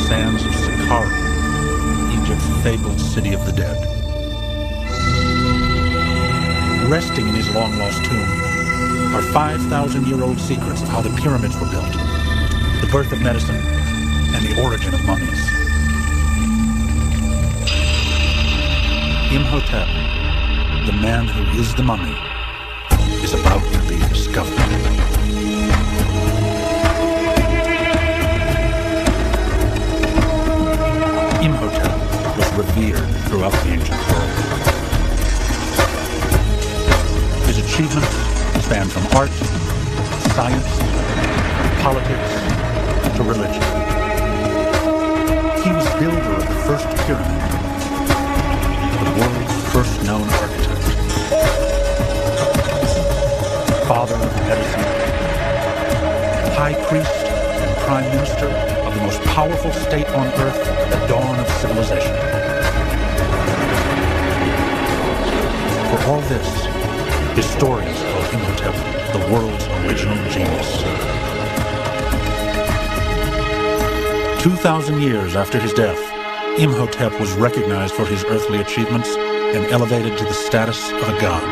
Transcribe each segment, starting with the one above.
sands of Saqqara, Egypt's fabled city of the dead. Resting in his long-lost tomb are 5,000-year-old secrets of how the pyramids were built, the birth of medicine, and the origin of mummies. Imhotep, the man who is the mummy, is about to be discovered. Imhotep was revered throughout the ancient world. His achievements span from art, science, politics, to religion. He was builder of the first pyramid, the world's first known architect, father of medicine, high priest and prime minister of the most powerful state on earth at the dawn of civilization. For all this, historians call Imhotep the world's original genius. 2,000 years after his death, Imhotep was recognized for his earthly achievements and elevated to the status of a god.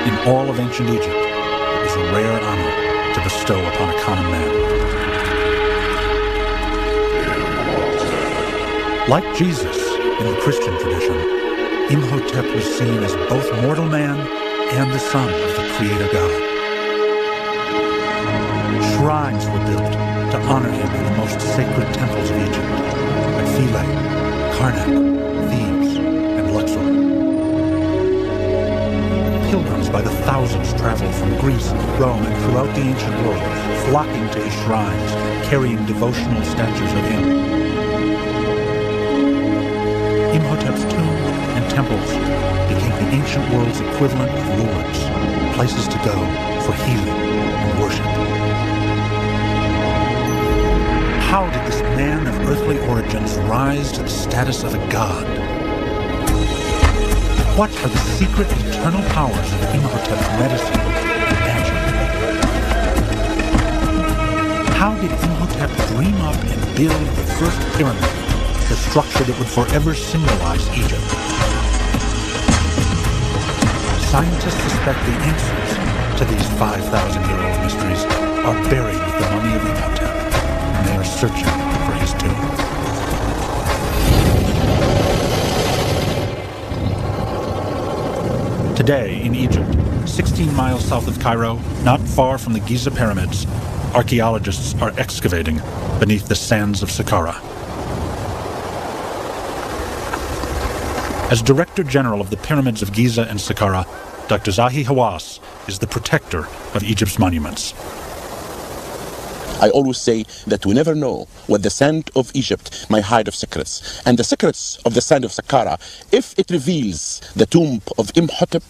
In all of ancient Egypt, it was a rare honor to bestow upon a common man. Like Jesus in the Christian tradition, Imhotep was seen as both mortal man and the son of the Creator God. Shrines were built to honor him in the most sacred temples of Egypt, at Philae, Karnak, Thebes, and Luxor. Pilgrims by the thousands traveled from Greece, Rome, and throughout the ancient world, flocking to his shrines, carrying devotional statues of him. Imhotep's tomb and temples became the ancient world's equivalent of Lourdes, places to go for healing and worship. How did this man of earthly origins rise to the status of a god? What are the secret eternal powers of Imhotep's medicine and magic? How did Imhotep dream up and build the first pyramid, the structure that would forever symbolize Egypt? Scientists suspect the answers to these 5,000-year-old mysteries are buried with the mummy of Imhotep. They are searching for his tomb. Today, in Egypt, 16 miles south of Cairo, not far from the Giza pyramids, archaeologists are excavating beneath the sands of Saqqara. As Director General of the Pyramids of Giza and Saqqara, Dr. Zahi Hawass is the protector of Egypt's monuments. I always say that we never know what the sand of Egypt may hide of secrets. And the secrets of the sand of Saqqara, if it reveals the tomb of Imhotep,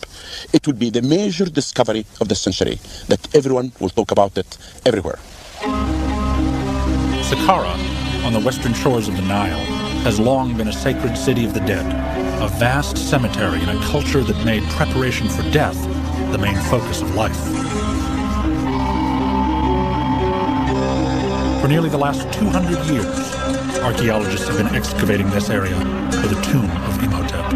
it would be the major discovery of the century, that everyone will talk about it everywhere. Saqqara, on the western shores of the Nile, has long been a sacred city of the dead, a vast cemetery in a culture that made preparation for death the main focus of life. For nearly the last 200 years, archaeologists have been excavating this area for the tomb of Imhotep.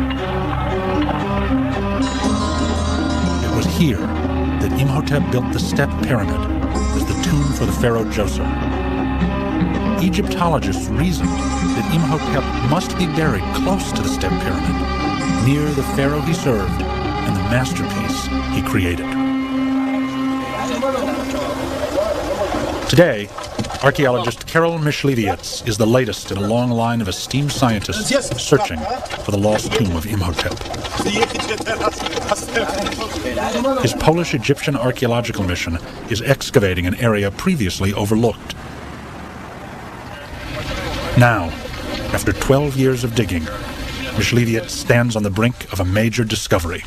It was here that Imhotep built the step pyramid as the tomb for the pharaoh Djoser. Egyptologists reasoned that Imhotep must be buried close to the step pyramid, near the pharaoh he served and the masterpiece he created. Today, archaeologist Karol Myśliwiec is the latest in a long line of esteemed scientists searching for the lost tomb of Imhotep. His Polish-Egyptian archaeological mission is excavating an area previously overlooked. Now, after 12 years of digging, Myśliwiec stands on the brink of a major discovery.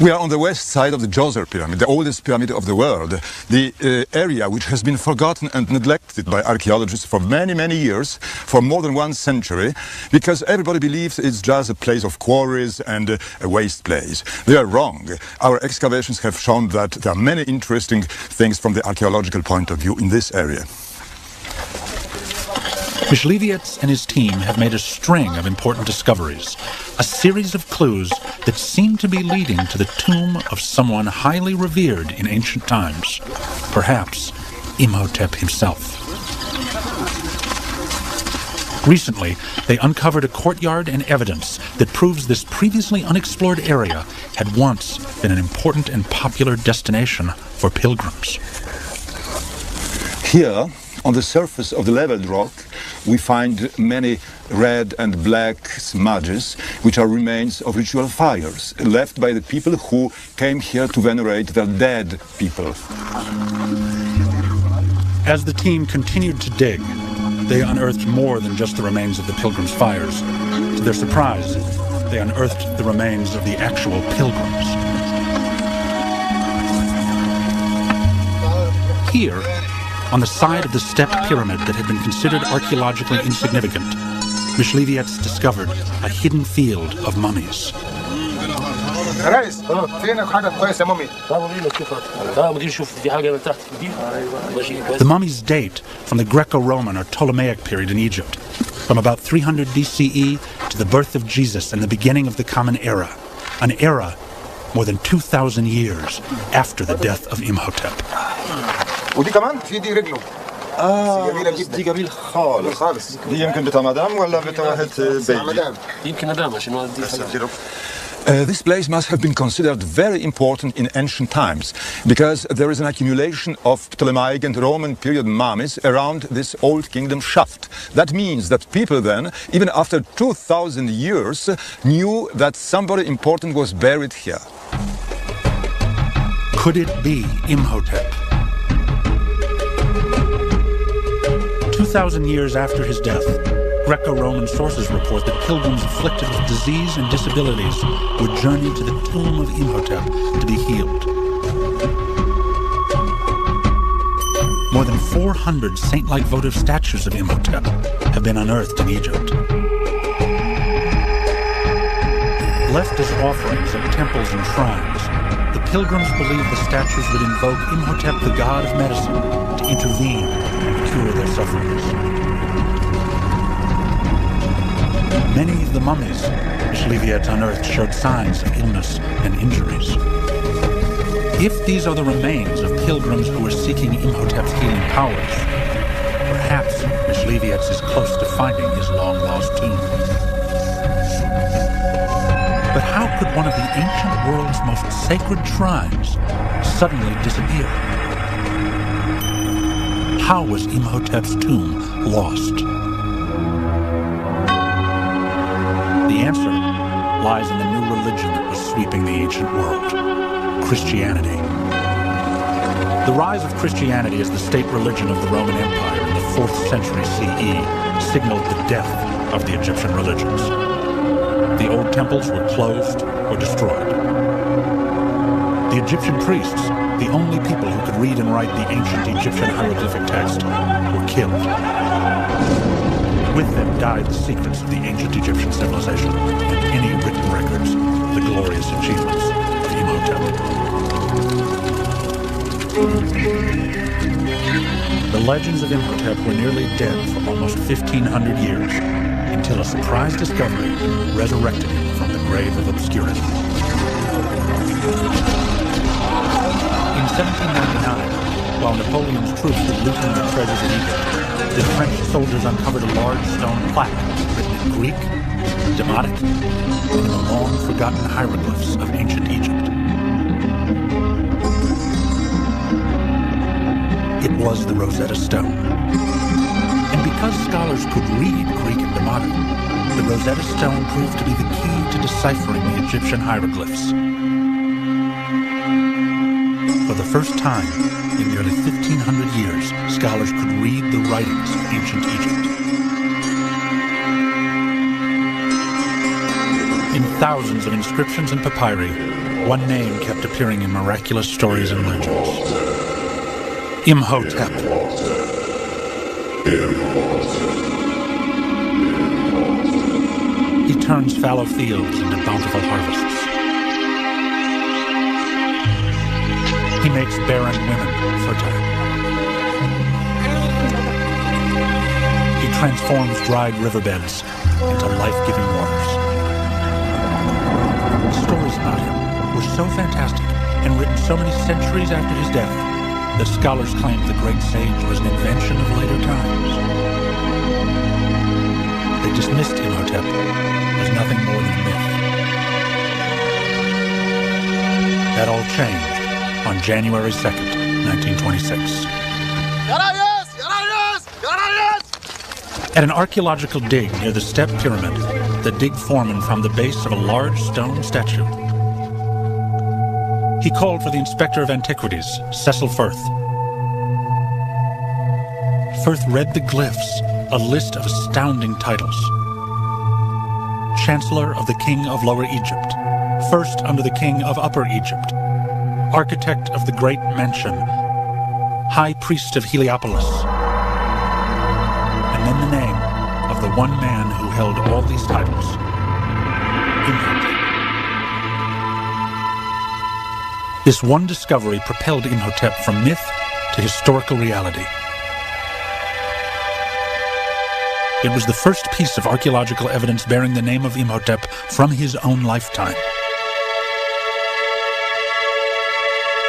We are on the west side of the Djoser Pyramid, the oldest pyramid of the world, the area which has been forgotten and neglected by archaeologists for many, many years, for more than 1 century, because everybody believes it's just a place of quarries and a waste place. They are wrong. Our excavations have shown that there are many interesting things from the archaeological point of view in this area. Myśliwiec and his team have made a string of important discoveries, a series of clues that seem to be leading to the tomb of someone highly revered in ancient times, perhaps Imhotep himself. Recently, they uncovered a courtyard and evidence that proves this previously unexplored area had once been an important and popular destination for pilgrims. Here, on the surface of the leveled rock, we find many red and black smudges, which are remains of ritual fires left by the people who came here to venerate their dead people. As the team continued to dig, they unearthed more than just the remains of the pilgrims' fires. To their surprise, they unearthed the remains of the actual pilgrims. Here, on the side of the stepped pyramid that had been considered archaeologically insignificant, Myśliwiec discovered a hidden field of mummies. The mummies date from the Greco-Roman or Ptolemaic period in Egypt, from about 300 BCE to the birth of Jesus and the beginning of the Common Era, an era more than 2,000 years after the death of Imhotep. ودي كمان في دي رجله جميله جدا دي جميل خالص دي يمكن بتاع مدام ولا بتاع واحد بيبي يمكن مدام عشان This place must have been considered very important in ancient times because there is an accumulation of Ptolemaic and Roman period mummies around this old kingdom shaft. That means that people then, even after 2,000 years, knew that somebody important was buried here. Could it be Imhotep? 2,000 years after his death, Greco-Roman sources report that pilgrims afflicted with disease and disabilities would journey to the tomb of Imhotep to be healed. More than 400 saint-like votive statues of Imhotep have been unearthed in Egypt. Left as offerings at temples and shrines, the pilgrims believed the statues would invoke Imhotep, the god of medicine, to intervene and cure their sufferings. Many of the mummies Myśliwiec unearthed showed signs of illness and injuries. If these are the remains of pilgrims who were seeking Imhotep's healing powers, perhaps Myśliwiec is close to finding his long-lost tomb. But how could one of the ancient world's most sacred shrines suddenly disappear? How was Imhotep's tomb lost? The answer lies in the new religion that was sweeping the ancient world, Christianity. The rise of Christianity as the state religion of the Roman Empire in the 4th century CE signaled the death of the Egyptian religions. The old temples were closed or destroyed. The Egyptian priests, the only people who could read and write the ancient Egyptian hieroglyphic text, were killed. With them died the secrets of the ancient Egyptian civilization and any written records of the glorious achievements of Imhotep. The legends of Imhotep were nearly dead for almost 1,500 years, until a surprise discovery resurrected him from the grave of obscurity. In 1799, while Napoleon's troops were looting the treasures of Egypt, the French soldiers uncovered a large stone plaque written in Greek, Demotic, and in the long-forgotten hieroglyphs of ancient Egypt. It was the Rosetta Stone. And because scholars could read Greek and Demotic, the Rosetta Stone proved to be the key to deciphering the Egyptian hieroglyphs. For the first time in nearly 1,500 years, scholars could read the writings of ancient Egypt. In thousands of inscriptions and papyri, one name kept appearing in miraculous stories and legends. Imhotep. He turns fallow fields into bountiful harvests. He makes barren women fertile. He transforms dried riverbeds into life-giving waters. Stories about him were so fantastic and written so many centuries after his death that scholars claim the great sage was an invention of later times. They dismissed Imhotep as nothing more than a myth. That all changed on January 2nd, 1926. At an archaeological dig near the Step Pyramid, the dig foreman found the base of a large stone statue. He called for the Inspector of Antiquities, Cecil Firth. Firth read the glyphs, a list of astounding titles. Chancellor of the King of Lower Egypt, First under the King of Upper Egypt, Architect of the Great Mansion, High Priest of Heliopolis, and then the name of the one man who held all these titles, Imhotep. This one discovery propelled Imhotep from myth to historical reality. It was the first piece of archaeological evidence bearing the name of Imhotep from his own lifetime.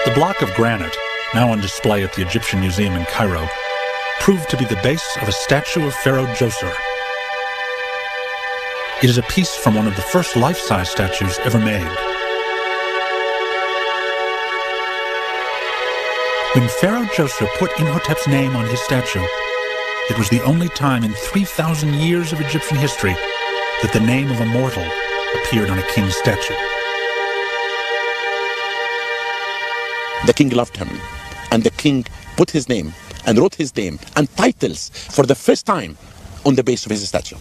The block of granite, now on display at the Egyptian Museum in Cairo, proved to be the base of a statue of Pharaoh Djoser. It is a piece from one of the first life-size statues ever made. When Pharaoh Djoser put Imhotep's name on his statue, it was the only time in 3,000 years of Egyptian history that the name of a mortal appeared on a king's statue. The king loved him, and the king put his name and wrote his name and titles for the first time on the base of his statue.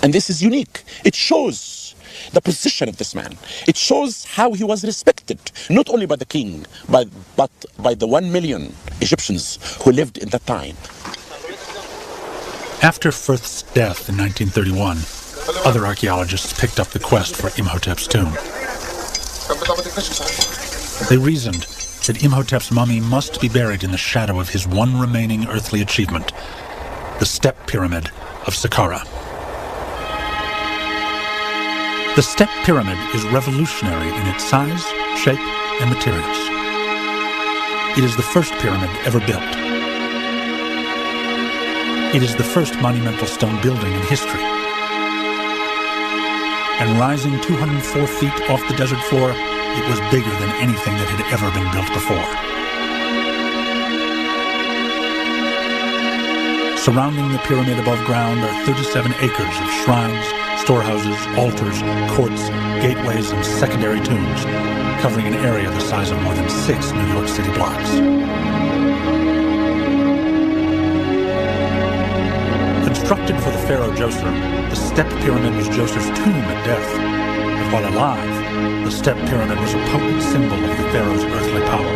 And this is unique. It shows the position of this man. It shows how he was respected, not only by the king, but by the 1 million Egyptians who lived in that time. After Firth's death in 1931, other archaeologists picked up the quest for Imhotep's tomb. They reasoned that Imhotep's mummy must be buried in the shadow of his one remaining earthly achievement, the Step Pyramid of Saqqara. The Step Pyramid is revolutionary in its size, shape, and materials. It is the first pyramid ever built. It is the first monumental stone building in history. And rising 204 feet off the desert floor, it was bigger than anything that had ever been built before. Surrounding the pyramid above ground are 37 acres of shrines, storehouses, altars, courts, gateways, and secondary tombs, covering an area the size of more than 6 New York City blocks. Constructed for the pharaoh Djoser, the Step Pyramid was Djoser's tomb at death. But while alive, the Step Pyramid was a potent symbol of the pharaoh's earthly power.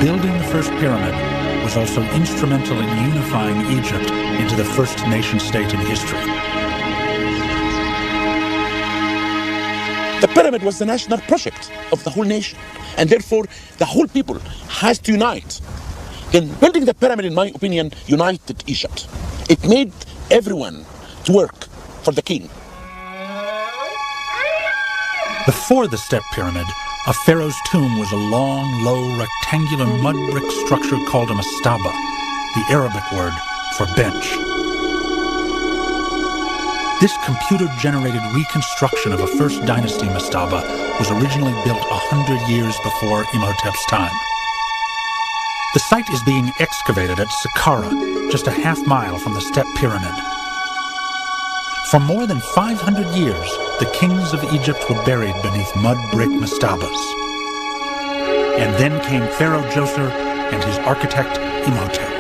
Building the first pyramid was also instrumental in unifying Egypt into the first nation-state in history. The pyramid was the national project of the whole nation, and therefore the whole people has to unite. Then building the pyramid, in my opinion, united Egypt. It made everyone to work for the king. Before the Step Pyramid, a pharaoh's tomb was a long, low, rectangular mud brick structure called a mastaba, the Arabic word for bench. This computer-generated reconstruction of a First Dynasty mastaba was originally built 100 years before Imhotep's time. The site is being excavated at Saqqara, just a half-mile from the Step Pyramid. For more than 500 years, the kings of Egypt were buried beneath mud brick mastabas. And then came Pharaoh Djoser and his architect Imhotep,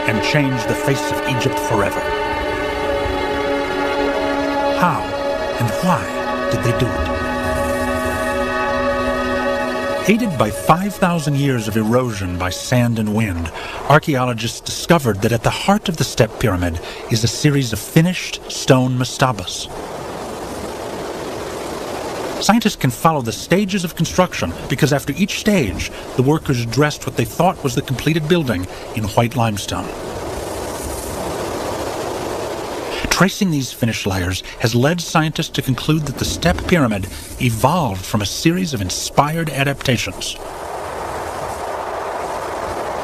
and changed the face of Egypt forever. How and why did they do it? Aided by 5,000 years of erosion by sand and wind, archaeologists discovered that at the heart of the step pyramid is a series of finished stone mastabas. Scientists can follow the stages of construction because after each stage, the workers dressed what they thought was the completed building in white limestone. Tracing these finished layers has led scientists to conclude that the step pyramid evolved from a series of inspired adaptations.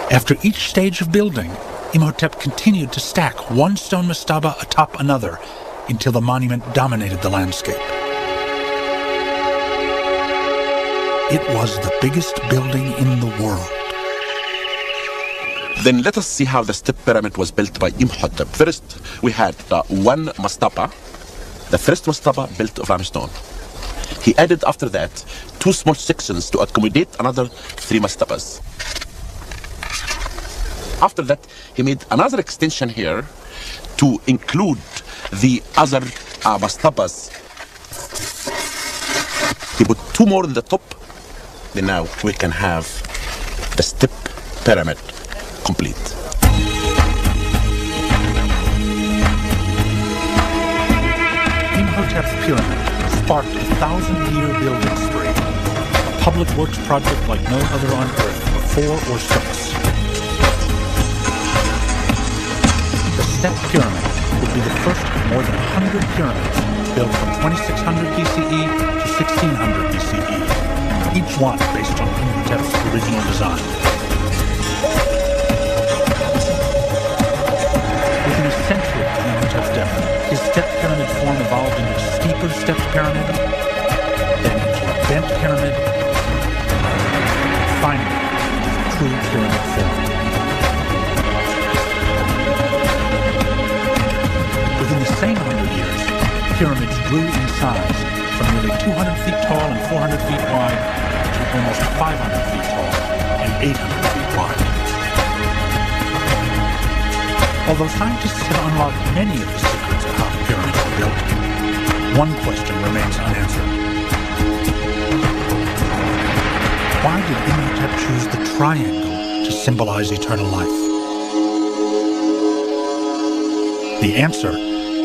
After each stage of building, Imhotep continued to stack one stone mastaba atop another until the monument dominated the landscape. It was the biggest building in the world. Then let us see how the step pyramid was built by Imhotep. First, we had one mastaba, the first mastaba built of limestone. He added after that 2 small sections to accommodate another 3 mastabas. After that, he made another extension here to include the other mastabas. He put 2 more in the top. Then now we can have the step pyramid complete. Imhotep's pyramid sparked a 1,000-year building spree, a public works project like no other on Earth for 4 or 6. The step pyramid would be the first of more than 100 pyramids built from 2600 BCE to 1600 BCE, each one based on Imhotep's original design. Within a century of Imhotep's death, his step pyramid form evolved into a steeper stepped pyramid, then into a bent pyramid, and finally, true pyramid form. Within the same 100 years, pyramids grew in size from nearly 200 feet tall and 400 feet wide to almost 500 feet tall and 800 feet wide. Although scientists have unlocked many of the secrets of how the pyramids were built, one question remains unanswered. Why did Imhotep choose the triangle to symbolize eternal life? The answer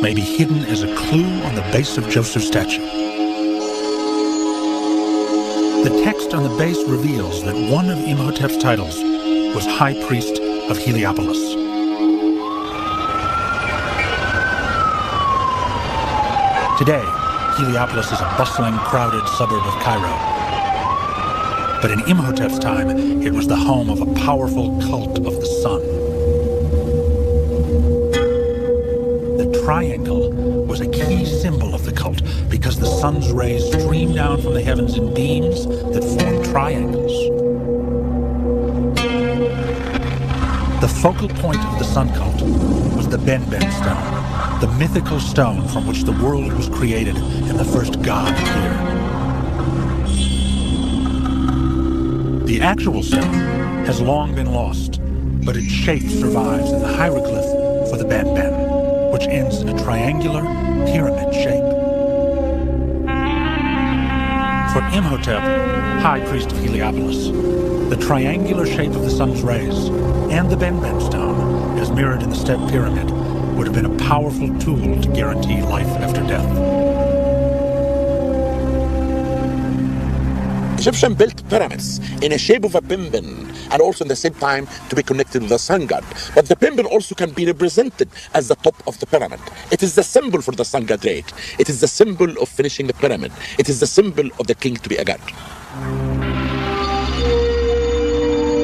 may be hidden as a clue on the base of Joseph's statue. The text on the base reveals that one of Imhotep's titles was High Priest of Heliopolis. Today, Heliopolis is a bustling, crowded suburb of Cairo. But in Imhotep's time, it was the home of a powerful cult of the sun. The triangle was a key symbol of the cult because the sun's rays stream down from the heavens in beams that form triangles. The focal point of the sun cult was the Ben-Ben stone, the mythical stone from which the world was created and the first god appeared. The actual stone has long been lost, but its shape survives in the hieroglyph for the Ben-Ben, which ends in a triangular pyramid shape. For Imhotep, High Priest of Heliopolis, the triangular shape of the sun's rays and the Ben-Ben stone, as mirrored in the step pyramid, would have been a powerful tool to guarantee life after death. Egyptians built pyramids in a shape of a Ben-Ben and also at the same time to be connected with the sun god. But the Ben-Ben also can be represented as the top of the pyramid. It is the symbol for the sun god Ra. It is the symbol of finishing the pyramid. It is the symbol of the king to be a god.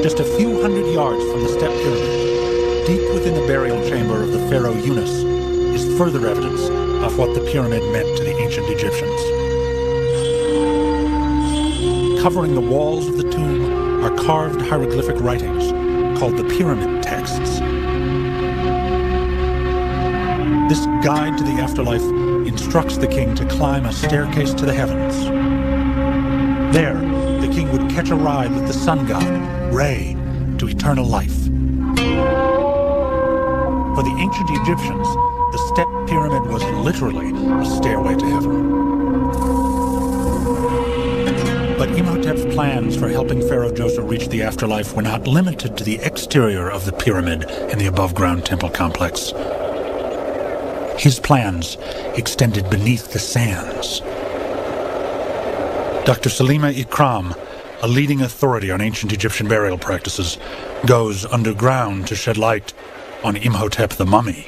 Just a few hundred yards from the step pyramid, deep within the burial chamber of the pharaoh Yunus, is further evidence of what the pyramid meant to the ancient Egyptians. Covering the walls of the tomb are carved hieroglyphic writings called the pyramid texts. This guide to the afterlife instructs the king to climb a staircase to the heavens. There, the king would catch a ride with the sun god, Ra, to eternal life. For the ancient Egyptians, the step pyramid was literally a stairway to heaven. But Imhotep's plans for helping Pharaoh Djoser reach the afterlife were not limited to the exterior of the pyramid and the above-ground temple complex. His plans extended beneath the sands. Dr. Salima Ikram, a leading authority on ancient Egyptian burial practices, goes underground to shed light on Imhotep the mummy.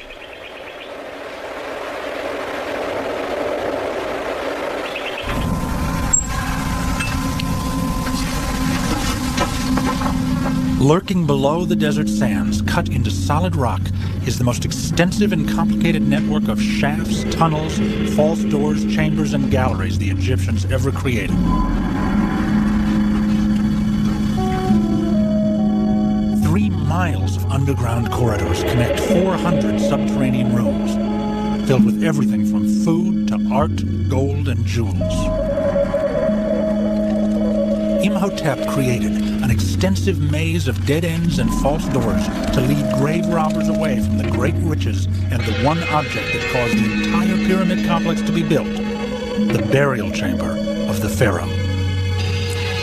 Lurking below the desert sands, cut into solid rock, is the most extensive and complicated network of shafts, tunnels, false doors, chambers, and galleries the Egyptians ever created. Miles of underground corridors connect 400 subterranean rooms, filled with everything from food to art, gold, and jewels. Imhotep created an extensive maze of dead ends and false doors to lead grave robbers away from the great riches and the one object that caused the entire pyramid complex to be built, the burial chamber of the pharaoh.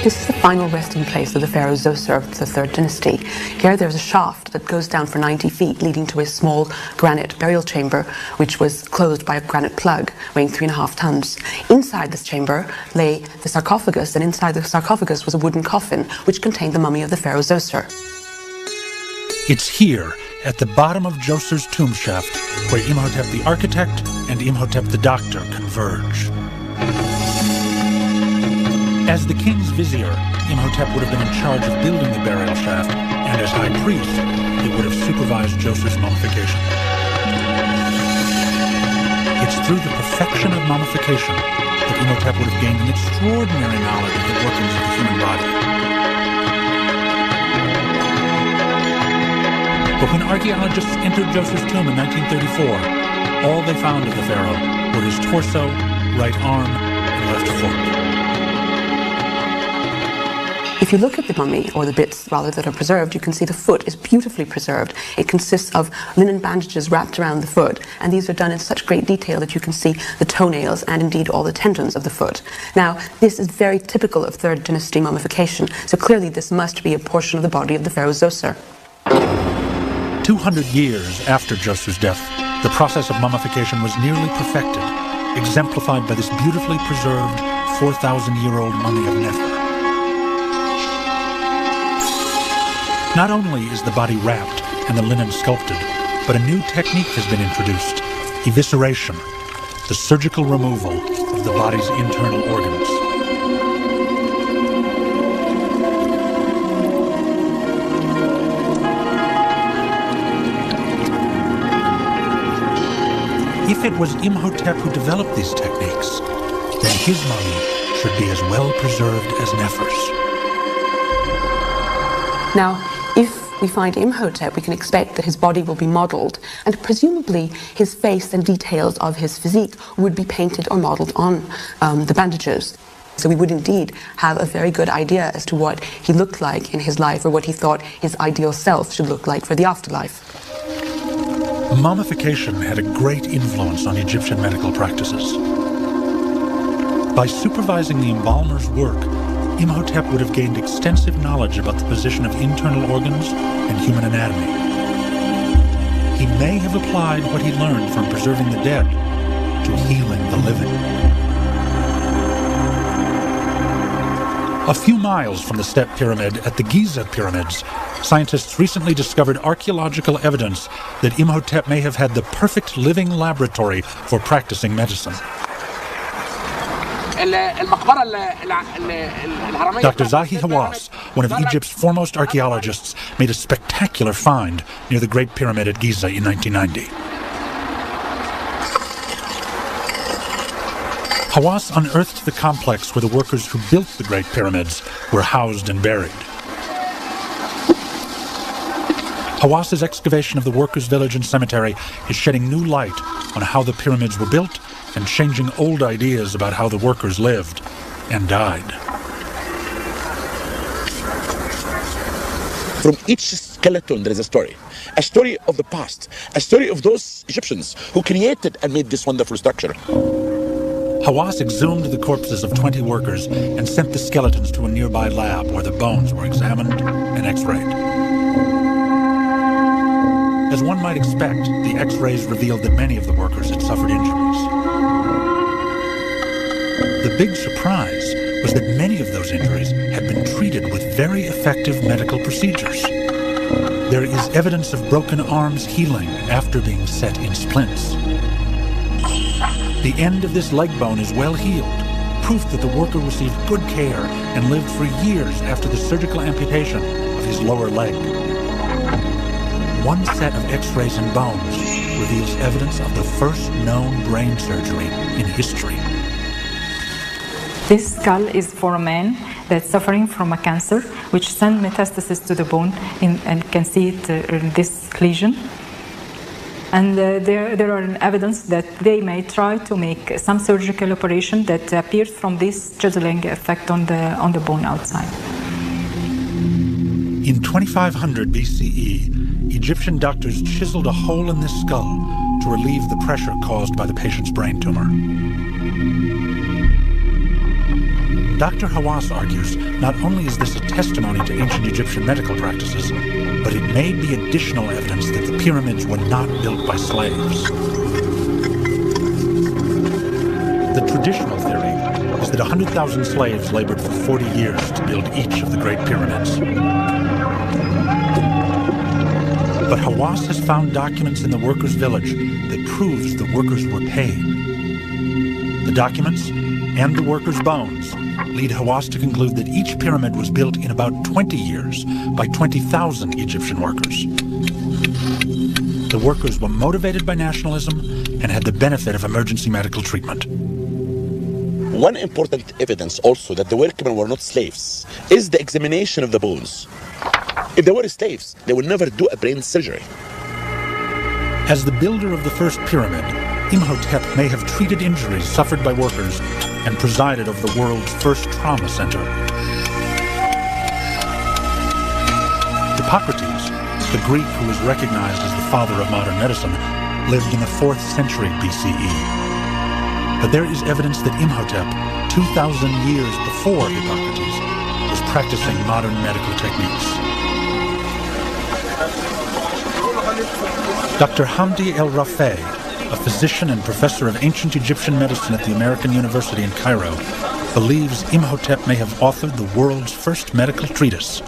This is the final resting place of the pharaoh Djoser of the 3rd dynasty. Here there's a shaft that goes down for 90 feet, leading to a small granite burial chamber, which was closed by a granite plug weighing 3.5 tons. Inside this chamber lay the sarcophagus, and inside the sarcophagus was a wooden coffin, which contained the mummy of the pharaoh Djoser. It's here, at the bottom of Djoser's tomb shaft, where Imhotep the architect and Imhotep the doctor converge. As the king's vizier, Imhotep would have been in charge of building the burial shaft, and as high priest, he would have supervised Djoser's mummification. It's through the perfection of mummification that Imhotep would have gained an extraordinary knowledge of the workings of the human body. But when archaeologists entered Djoser's tomb in 1934, all they found of the pharaoh were his torso, right arm, and left foot. If you look at the mummy, or the bits rather that are preserved, you can see the foot is beautifully preserved. It consists of linen bandages wrapped around the foot, and these are done in such great detail that you can see the toenails and indeed all the tendons of the foot. Now, this is very typical of 3rd dynasty mummification, so clearly this must be a portion of the body of the pharaoh Djoser. 200 years after Djoser's death, the process of mummification was nearly perfected, exemplified by this beautifully preserved 4,000-year-old mummy of Nefer. Not only is the body wrapped and the linen sculpted, but a new technique has been introduced, evisceration, the surgical removal of the body's internal organs. If it was Imhotep who developed these techniques, then his mummy should be as well preserved as Nefer's. Now, if we find Imhotep, we can expect that his body will be modeled, and presumably his face and details of his physique would be painted or modeled on the bandages. So we would indeed have a very good idea as to what he looked like in his life, or what he thought his ideal self should look like for the afterlife. Mummification had a great influence on Egyptian medical practices. By supervising the embalmer's work, Imhotep would have gained extensive knowledge about the position of internal organs and human anatomy. He may have applied what he learned from preserving the dead to healing the living. A few miles from the Step Pyramid at the Giza Pyramids, scientists recently discovered archaeological evidence that Imhotep may have had the perfect living laboratory for practicing medicine. Dr. Zahi Hawass, one of Egypt's foremost archaeologists, made a spectacular find near the Great Pyramid at Giza in 1990. Hawass unearthed the complex where the workers who built the Great Pyramids were housed and buried. Hawass's excavation of the workers' village and cemetery is shedding new light on how the pyramids were built and changing old ideas about how the workers lived and died. From each skeleton there is a story of the past, a story of those Egyptians who created and made this wonderful structure. Hawass exhumed the corpses of 20 workers and sent the skeletons to a nearby lab where the bones were examined and x-rayed. As one might expect, the x-rays revealed that many of the workers had suffered injuries. The big surprise was that many of those injuries had been treated with very effective medical procedures. There is evidence of broken arms healing after being set in splints. The end of this leg bone is well healed, proof that the worker received good care and lived for years after the surgical amputation of his lower leg. One set of x-rays and bones reveals evidence of the first known brain surgery in history. This skull is for a man that's suffering from a cancer, which sent metastasis to the bone, and you can see it in this lesion. And there are evidence that they may try to make some surgical operation that appears from this chiseling effect on the bone outside. In 2500 BCE, Egyptian doctors chiseled a hole in this skull to relieve the pressure caused by the patient's brain tumor. Dr. Hawass argues not only is this a testimony to ancient Egyptian medical practices, but it may be additional evidence that the pyramids were not built by slaves. The traditional theory is that 100,000 slaves labored for 40 years to build each of the Great Pyramids. But Hawass has found documents in the workers' village that proves the workers were paid. The documents and the workers' bones lead Hawass to conclude that each pyramid was built in about 20 years by 20,000 Egyptian workers. The workers were motivated by nationalism and had the benefit of emergency medical treatment. One important evidence also that the workmen were not slaves is the examination of the bones. If they were slaves, they would never do a brain surgery. As the builder of the first pyramid, Imhotep may have treated injuries suffered by workers and presided over the world's first trauma center. Hippocrates, the Greek who is recognized as the father of modern medicine, lived in the 4th century BCE. But there is evidence that Imhotep, 2,000 years before Hippocrates, was practicing modern medical techniques. Dr. Hamdi El-Rafey, a physician and professor of ancient Egyptian medicine at the American University in Cairo, believes Imhotep may have authored the world's first medical treatise.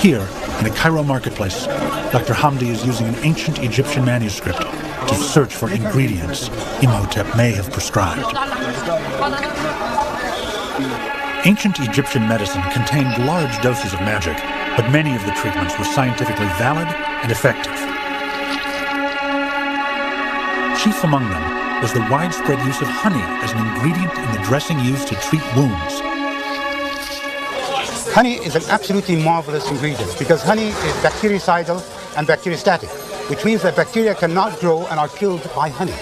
Here, in a Cairo marketplace, Dr. Hamdi is using an ancient Egyptian manuscript to search for ingredients Imhotep may have prescribed. Ancient Egyptian medicine contained large doses of magic, but many of the treatments were scientifically valid and effective. Chief among them was the widespread use of honey as an ingredient in the dressing used to treat wounds. Honey is an absolutely marvelous ingredient because honey is bactericidal and bacteriostatic, which means that bacteria cannot grow and are killed by honey.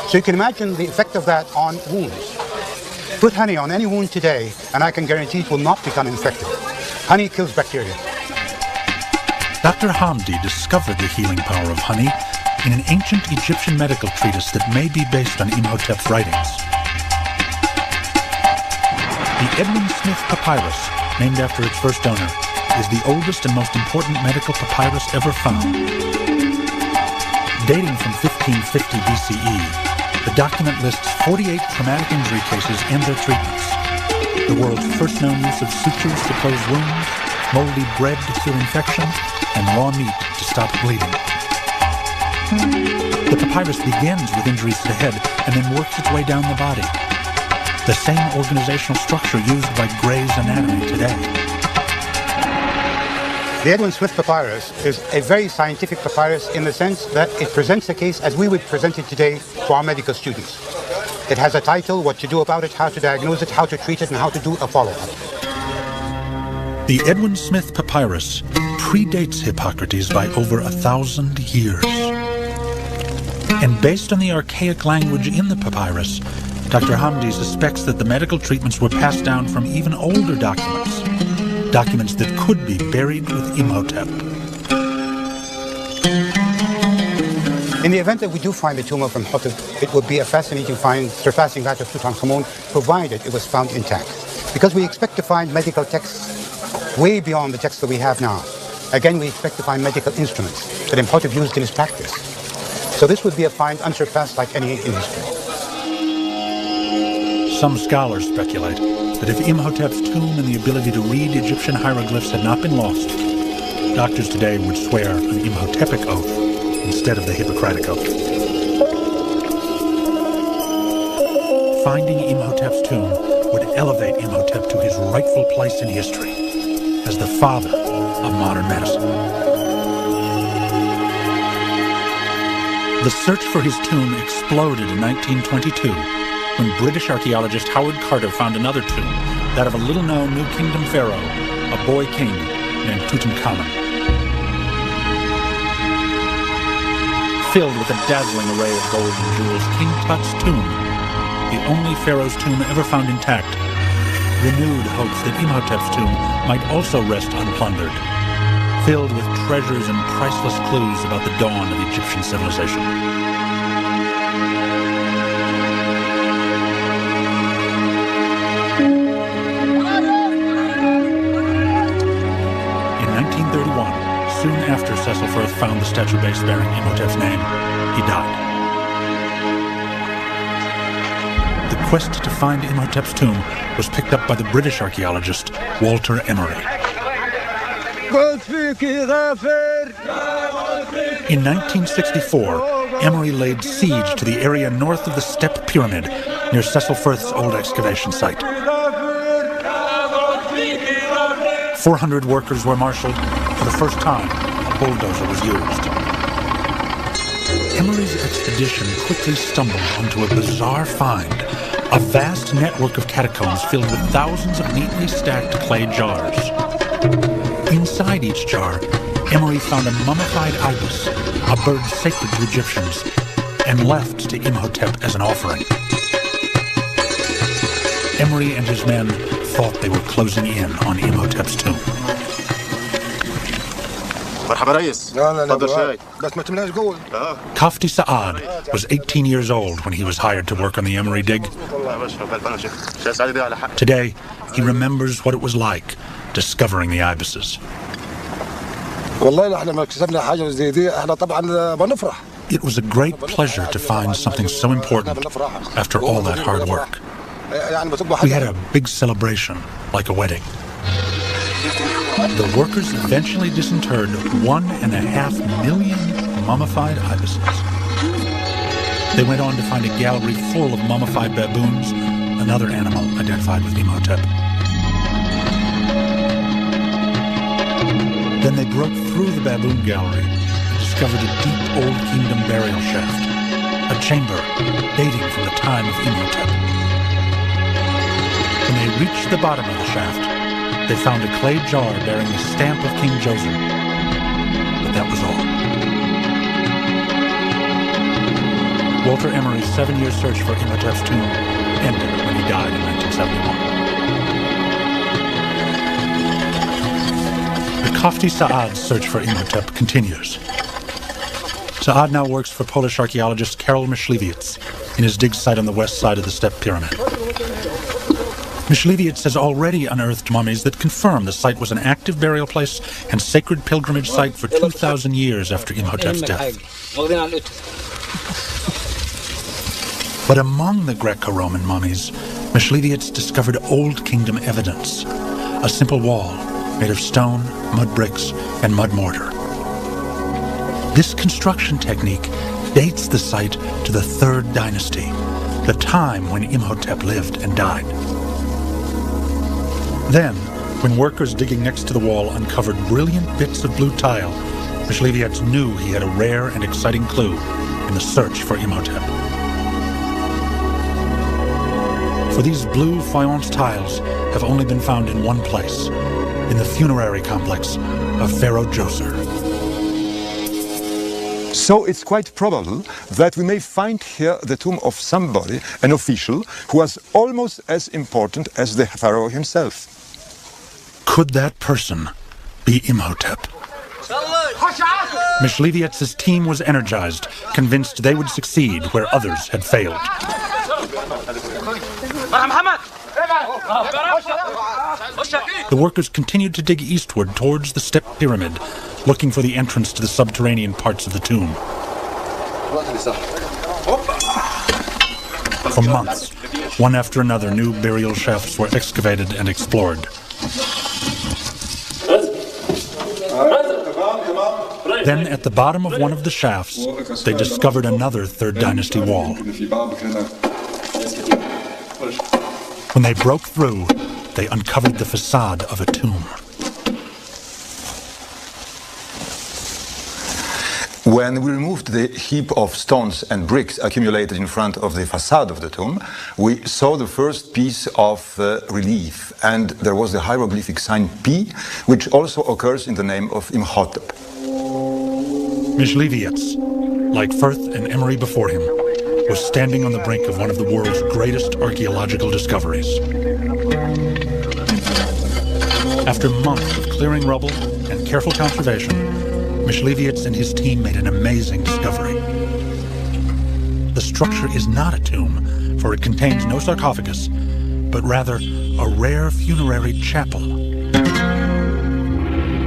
So you can imagine the effect of that on wounds. Put honey on any wound today, and I can guarantee it will not become infected. Honey kills bacteria. Dr. Hamdi discovered the healing power of honey in an ancient Egyptian medical treatise that may be based on Imhotep's writings. The Edwin Smith Papyrus, named after its first owner, is the oldest and most important medical papyrus ever found. Dating from 1550 BCE, the document lists 48 traumatic injury cases and their treatments. The world's first known use of sutures to close wounds, moldy bread to cure infection, and raw meat to stop bleeding. The papyrus begins with injuries to the head and then works its way down the body. The same organizational structure used by Gray's Anatomy today. The Edwin Smith Papyrus is a very scientific papyrus in the sense that it presents the case as we would present it today to our medical students. It has a title, what to do about it, how to diagnose it, how to treat it, and how to do a follow-up. The Edwin Smith Papyrus predates Hippocrates by over 1,000 years. And based on the archaic language in the papyrus, Dr. Hamdi suspects that the medical treatments were passed down from even older documents that could be buried with Imhotep. In the event that we do find the tomb of Imhotep, it would be a fascinating find, surpassing that of Tutankhamun, provided it was found intact. Because we expect to find medical texts way beyond the texts that we have now. Again, we expect to find medical instruments that Imhotep used in his practice. So this would be a find unsurpassed like any in history. Some scholars speculate that if Imhotep's tomb and the ability to read Egyptian hieroglyphs had not been lost, doctors today would swear an Imhotepic oath instead of the Hippocratic oath. Finding Imhotep's tomb would elevate Imhotep to his rightful place in history as the father of modern medicine. The search for his tomb exploded in 1922 when British archaeologist Howard Carter found another tomb, that of a little-known New Kingdom pharaoh, a boy king named Tutankhamun. Filled with a dazzling array of gold and jewels, King Tut's tomb, the only pharaoh's tomb ever found intact, renewed hopes that Imhotep's tomb might also rest unplundered, filled with treasures and priceless clues about the dawn of Egyptian civilization. In 1931, soon after Cecil Firth found the statue base bearing Imhotep's name, he died. The quest to find Imhotep's tomb was picked up by the British archaeologist Walter Emery. In 1964, Emery laid siege to the area north of the Step Pyramid near Cecil Firth's old excavation site. 400 workers were marshaled. For the first time, a bulldozer was used. Emery's expedition quickly stumbled onto a bizarre find, a vast network of catacombs filled with thousands of neatly stacked clay jars. Inside each jar, Emery found a mummified ibis, a bird sacred to Egyptians, and left to Imhotep as an offering. Emery and his men thought they were closing in on Imhotep's tomb. Kafti Saad was 18 years old when he was hired to work on the Emery dig. Today, he remembers what it was like discovering the ibises. It was a great pleasure to find something so important after all that hard work. We had a big celebration, like a wedding. The workers eventually disinterred 1.5 million mummified ibises. They went on to find a gallery full of mummified baboons, another animal identified with Imhotep. Then they broke through the baboon gallery and discovered a deep Old Kingdom burial shaft, a chamber dating from the time of Imhotep. When they reached the bottom of the shaft, they found a clay jar bearing the stamp of King Djoser. But that was all. Walter Emery's 7-year search for Imhotep's tomb ended when he died in 1971. The Kafti Saad search for Imhotep continues. Saad now works for Polish archaeologist Karol Myśliwiec in his dig site on the west side of the Step Pyramid. Myśliwiec has already unearthed mummies that confirm the site was an active burial place and sacred pilgrimage site for 2,000 years after Imhotep's death. But among the Greco-Roman mummies, Myśliwiec discovered Old Kingdom evidence, a simple wall made of stone, mud bricks, and mud mortar. This construction technique dates the site to the 3rd dynasty, the time when Imhotep lived and died. Then, when workers digging next to the wall uncovered brilliant bits of blue tile, Myśliwiec knew he had a rare and exciting clue in the search for Imhotep. For these blue faience tiles have only been found in one place, in the funerary complex of Pharaoh Djoser. So it's quite probable that we may find here the tomb of somebody, an official, who was almost as important as the pharaoh himself. Could that person be Imhotep? Myślivietz's team was energized, convinced they would succeed where others had failed. The workers continued to dig eastward towards the step pyramid, looking for the entrance to the subterranean parts of the tomb. For months, one after another, new burial shafts were excavated and explored. Then, at the bottom of one of the shafts, they discovered another Third Dynasty wall. When they broke through, they uncovered the facade of a tomb. When we removed the heap of stones and bricks accumulated in front of the facade of the tomb, we saw the first piece of relief, and there was the hieroglyphic sign P, which also occurs in the name of Imhotep. Myśliviec, like Firth and Emery before him, was standing on the brink of one of the world's greatest archaeological discoveries. After months of clearing rubble and careful conservation, Myśliviec and his team made an amazing discovery. The structure is not a tomb, for it contains no sarcophagus, but rather a rare funerary chapel.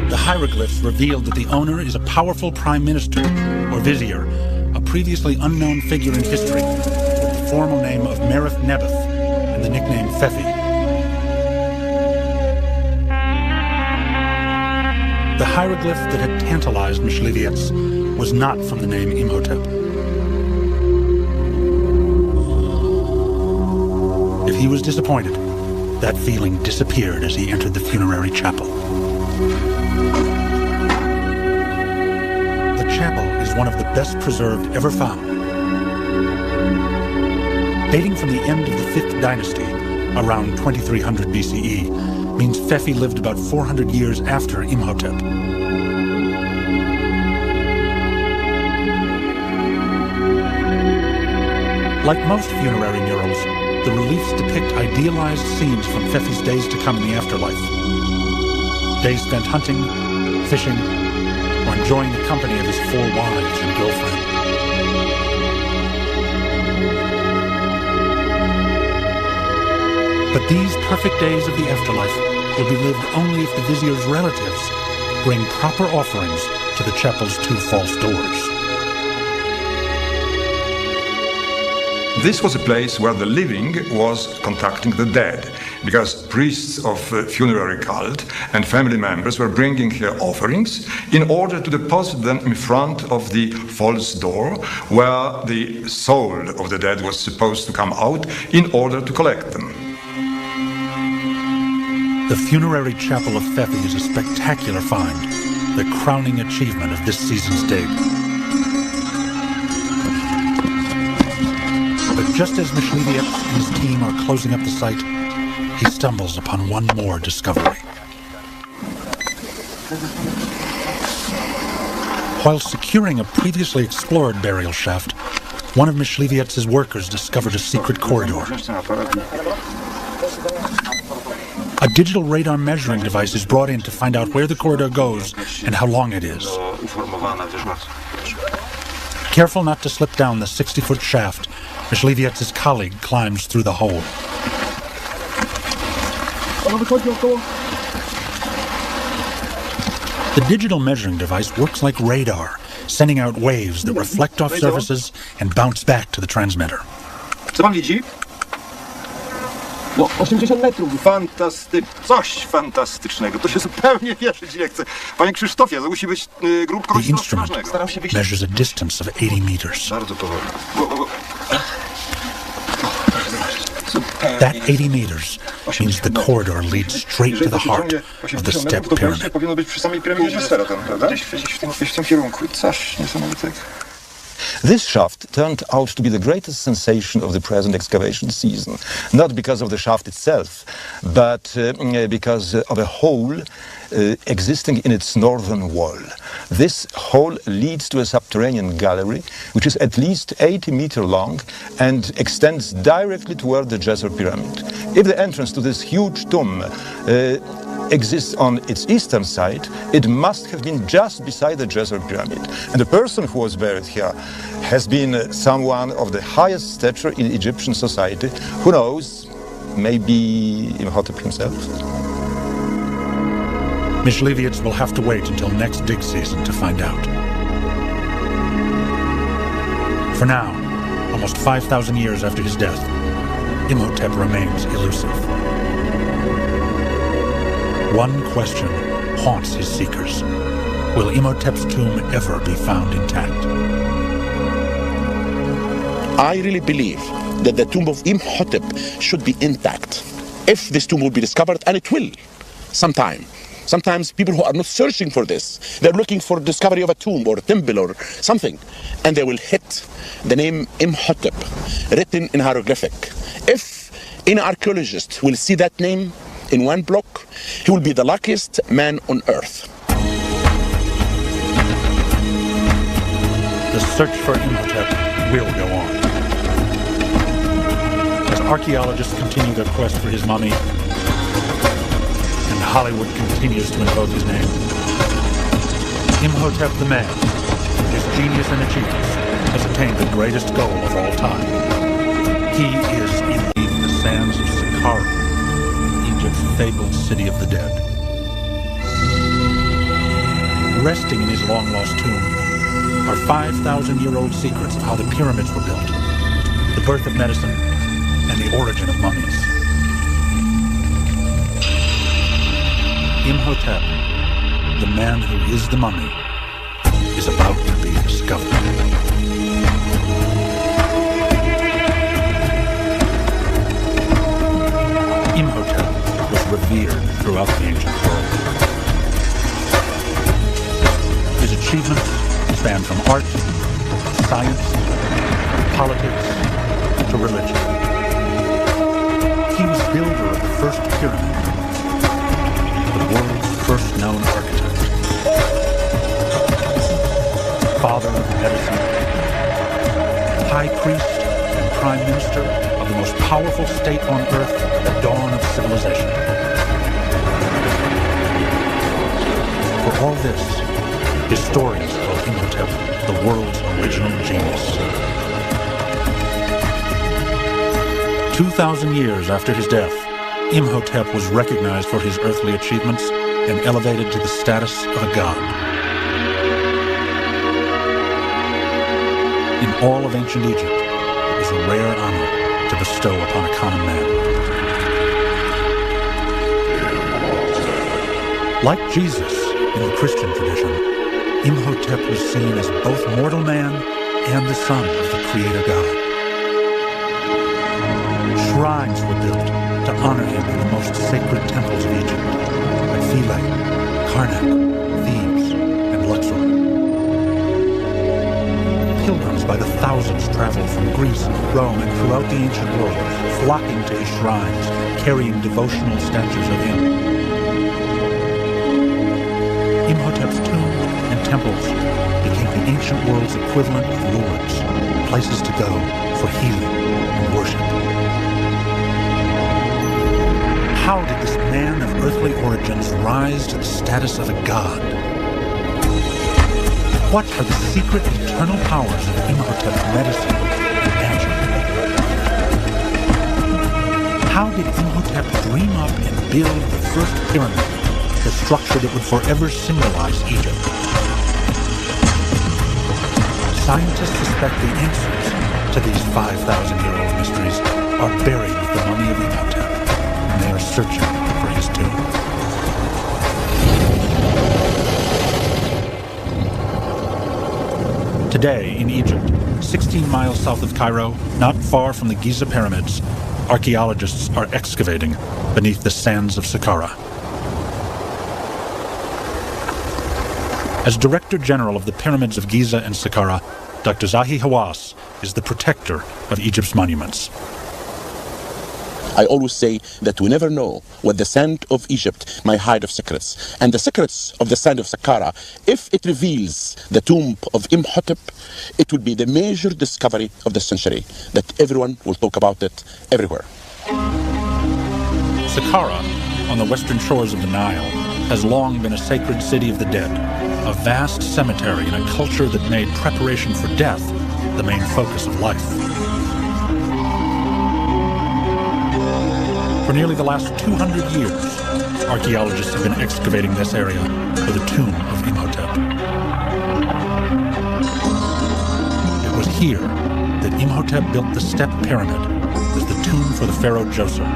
The hieroglyphs revealed that the owner is a powerful prime minister, or vizier, a previously unknown figure in history, with the formal name of Merith Nebuth and the nickname Phefi. The hieroglyph that had tantalized Myśliviec was not from the name Imhotep. If he was disappointed, that feeling disappeared as he entered the funerary chapel. The chapel is one of the best preserved ever found. Dating from the end of the 5th dynasty, around 2300 BCE, means Phefi lived about 400 years after Imhotep. Like most funerary murals, the reliefs depict idealized scenes from Phefi's days to come in the afterlife. Days spent hunting, fishing, or enjoying the company of his 4 wives and girlfriend. But these perfect days of the afterlife will be lived only if the vizier's relatives bring proper offerings to the chapel's 2 false doors. This was a place where the living was contacting the dead, because priests of funerary cult and family members were bringing here offerings in order to deposit them in front of the false door, where the soul of the dead was supposed to come out in order to collect them. The funerary chapel of Phefi is a spectacular find, the crowning achievement of this season's dig. But just as Myśliviec and his team are closing up the site, he stumbles upon one more discovery. While securing a previously explored burial shaft, one of Myśliviec's workers discovered a secret corridor. A digital radar measuring device is brought in to find out where the corridor goes and how long it is. Careful not to slip down the 60-foot shaft, Myśliviec's colleague climbs through the hole. The digital measuring device works like radar, sending out waves that reflect off surfaces and bounce back to the transmitter. Co pan widzi? No, 80 metrów. Coś fantastycznego. To się zupełnie wierzyć nie chce. Panie Krzysztofie, to musi być grób kogoś The instrument rozważnego. Staram się wyjść. measures a distance of 80 meters. Bardzo powoli. That 80 meters means the corridor leads straight to the heart of the step pyramid. Powinno być przy samej piramidzie sfera tam, prawda? Gdzieś w tym kierunku. Coś niesamowitego. This shaft turned out to be the greatest sensation of the present excavation season, not because of the shaft itself, but because of a hole existing in its northern wall. This hole leads to a subterranean gallery, which is at least 80 meters long and extends directly toward the Djeser pyramid. If the entrance to this huge tomb exists on its eastern side, it must have been just beside the Djoser pyramid. And the person who was buried here has been someone of the highest stature in Egyptian society. Who knows, maybe Imhotep himself. Mishlevians will have to wait until next dig season to find out. For now, almost 5,000 years after his death, Imhotep remains elusive. One question haunts his seekers. Will Imhotep's tomb ever be found intact? I really believe that the tomb of Imhotep should be intact. If this tomb will be discovered, and it will, sometime. Sometimes people who are not searching for this, they're looking for discovery of a tomb or a temple or something, and they will hit the name Imhotep written in hieroglyphic. If any archaeologist will see that name in one block, he will be the luckiest man on earth. The search for Imhotep will go on. As archaeologists continue their quest for his mummy, and Hollywood continues to invoke his name, Imhotep the man, his genius and achievements, has attained the greatest goal of all time. He is indeed the sands of Saqqara, Egypt's fabled city of the dead. Resting in his long-lost tomb are 5,000-year-old secrets of how the pyramids were built, the birth of medicine, and the origin of mummies. Imhotep, the man who is the mummy, is about to be discovered. Imhotep was revered throughout the ancient world. His achievements span from art, science, politics, to religion. He was builder of the first pyramid, the world's first known architect, father of medicine, high priest and prime minister of the most powerful state on earth at the dawn of civilization. For all this, historians call Imhotep the world's original genius. 2,000 years after his death, Imhotep was recognized for his earthly achievements and elevated to the status of a god. In all of ancient Egypt, it was a rare honor to bestow upon a common man. Like Jesus in the Christian tradition, Imhotep was seen as both mortal man and the son of the Creator God. Shrines were built to honor him in the most sacred temples of Egypt, at Philae, Karnak, Thebes, and Luxor. Pilgrims by the thousands traveled from Greece, Rome, and throughout the ancient world, flocking to his shrines, carrying devotional statues of him. Imhotep's tomb and temples became the ancient world's equivalent of Lourdes, places to go for healing and worship. How did this man of earthly origins rise to the status of a god? What are the secret eternal powers of Imhotep's medicine and magic? How did Imhotep dream up and build the first pyramid, the structure that would forever symbolize Egypt? Scientists suspect the answers to these 5,000-year-old mysteries are buried with the mummy of Imhotep, and they are searching for his tomb. Today, in Egypt, 16 miles south of Cairo, not far from the Giza pyramids, archaeologists are excavating beneath the sands of Saqqara. As Director General of the Pyramids of Giza and Saqqara, Dr. Zahi Hawass is the protector of Egypt's monuments. I always say that we never know what the sand of Egypt may hide of secrets. And the secrets of the sand of Saqqara, if it reveals the tomb of Imhotep, it will be the major discovery of the century, that everyone will talk about it everywhere. Saqqara, on the western shores of the Nile, has long been a sacred city of the dead, a vast cemetery in a culture that made preparation for death the main focus of life. For nearly the last 200 years, archaeologists have been excavating this area for the tomb of Imhotep. It was here that Imhotep built the step pyramid as the tomb for the pharaoh Djoser.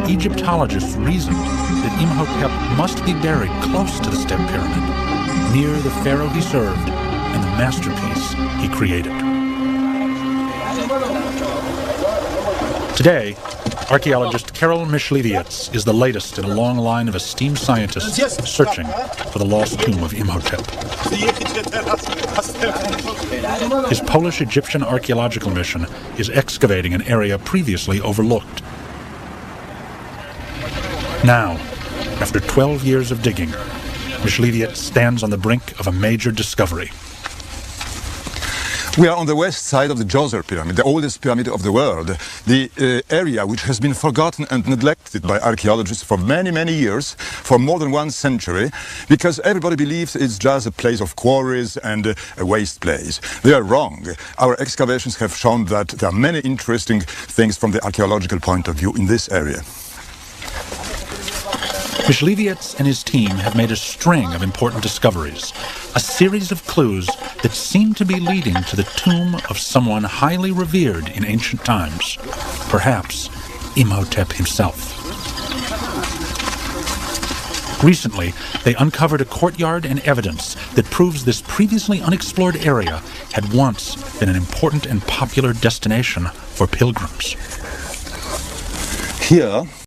Egyptologists reasoned that Imhotep must be buried close to the step pyramid, near the pharaoh he served and the masterpiece he created. Today, archaeologist Karol Myśliwiec is the latest in a long line of esteemed scientists searching for the lost tomb of Imhotep. His Polish-Egyptian archaeological mission is excavating an area previously overlooked. Now, after 12 years of digging, Myśliwiec stands on the brink of a major discovery. We are on the west side of the Djoser pyramid, the oldest pyramid of the world, the area which has been forgotten and neglected by archaeologists for many, many years, for more than 1 century, because everybody believes it's just a place of quarries and a waste place. They are wrong. Our excavations have shown that there are many interesting things from the archaeological point of view in this area. Myśliwiec and his team have made a string of important discoveries, a series of clues that seem to be leading to the tomb of someone highly revered in ancient times, perhaps Imhotep himself. Recently, they uncovered a courtyard and evidence that proves this previously unexplored area had once been an important and popular destination for pilgrims. Here,